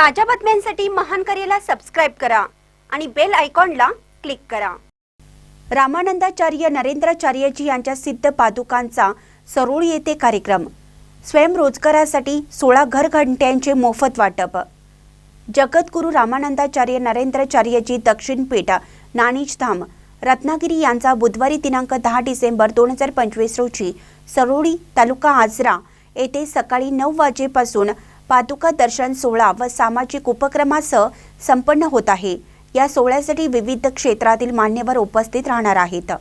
ताज्या बातम्यांसाठी महान करेला सबस्क्राइब करा आणि बेल आयकॉनला क्लिक करा। रामानंदाचार्य नरेंद्राचार्यजी यांच्या सिद्ध पादुकांचा सरोळी येथे कार्यक्रम। स्वयंरोजगारासाठी 16 घरघंट्यांचे मोफत वाटप। जगद्गुरू रामानंदाचार्य नरेंद्राचार्यजी दक्षिण पीठ नाणीजधाम रत्नागिरी यांचा बुधवारी दिनांक 10 डिसेंबर 2025 रोजी सरोळी तालुका आजरा येथे सकाळी 9 वाजेपासून पादुका दर्शन सोहळा व सामाजिक उपक्रमासह संपन्न होत आहे। या सोहळ्यासाठी विविध क्षेत्रातील मान्यवर उपस्थित राहणार आहेत।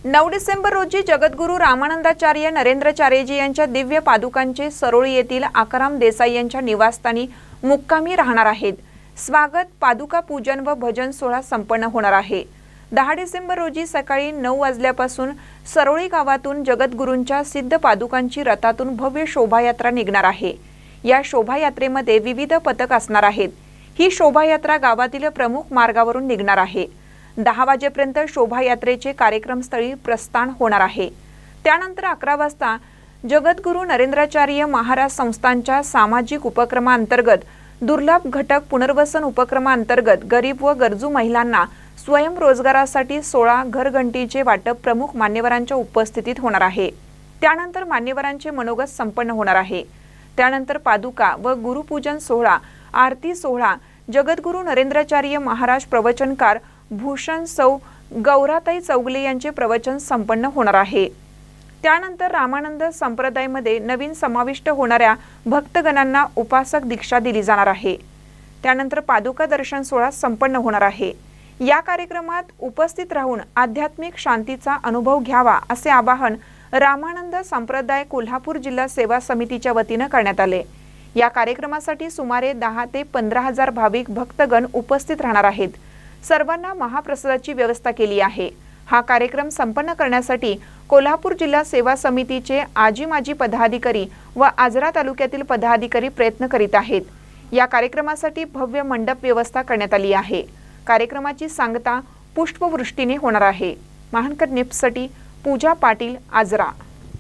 9 डिसेंबर रोजी जगद्गुरू रामानंदाचार्य नरेंद्राचार्यजी यांच्या दिव्य पादुकांचे सरोळी येथील आकाराम देसाई यांच्या निवासस्थानी मुक्कामी राहणार आहेत। स्वागत पादुका पूजन व भजन सोहळा संपन्न होणार आहे। 10 डिसेंबर रोजी सकाळी 9 वाजल्यापासून सरोळी गावातून जगद्गुरूंच्या सिद्ध पादुकांची रथातून भव्य शोभायात्रा निघणार आहे। या शोभायात्रेमध्ये विविध पथक असणार आहेत। ही शोभायात्रा गावातील प्रमुख मार्गावरून निघणार आहे। 10 वाजेपर्यंत शोभायात्रेचे कार्यक्रमस्थळी प्रस्थान होणार आहे। त्यानंतर 11 वाजता जगद्गुरू नरेंद्राचार्य महाराज संस्थांच्या सामाजिक उपक्रमांतर्गत दुर्लभ घटक पुनर्वसन उपक्रमांतर्गत गरीब व गरजू महिलांना स्वयंरोजगारासाठी 16 घरघंटीचे वाटप प्रमुख मान्यवरांच्या उपस्थितीत होणार आहे। त्यानंतर मान्यवरांचे मनोगत संपन्न होणार आहे। त्यानंतर पादुका व गुरुपूजन सोहळा, आरती सोहळा, जगद्गुरू नरेंद्राचार्य महाराज प्रवचनकार भूषण सौ गौराताई चौगले यांचे प्रवचन संपन्न होणार आहे। त्यानंतर रामानंद संप्रदायामध्ये नवीन समाविष्ट होणाऱ्या भक्तगणांना उपासक दीक्षा दिली जाणार आहे। त्यानंतर पादुका दर्शन सोहळा संपन्न होणार आहे। या कार्यक्रमात उपस्थित राहून आध्यात्मिक शांतीचा अनुभव घ्यावा असे आवाहन रामानंद संप्रदाय कोल्हापूर जिल्हा सेवा समितीच्या वतीने करण्यात आले। या कार्यक्रमासाठी सुमारे 10 ते 15,000 भाविक भक्तगण उपस्थित राहणार आहेत। सर्वांना महाप्रसादाची व्यवस्था केली आहे। हा कार्यक्रम संपन्न करण्यासाठी कोल्हापूर जिल्हा सेवा समितीचे आजी माजी पदाधिकारी व आजरा तालुक्यातील पदाधिकारी प्रयत्न करीत आहेत। या कार्यक्रमासाठी भव्य मंडप व्यवस्था करण्यात आली आहे। कार्यक्रमाची सांगता पुष्पवृष्टीने होणार आहे। महानकर न्यूजसाठी पूजा पाटील, आजरा।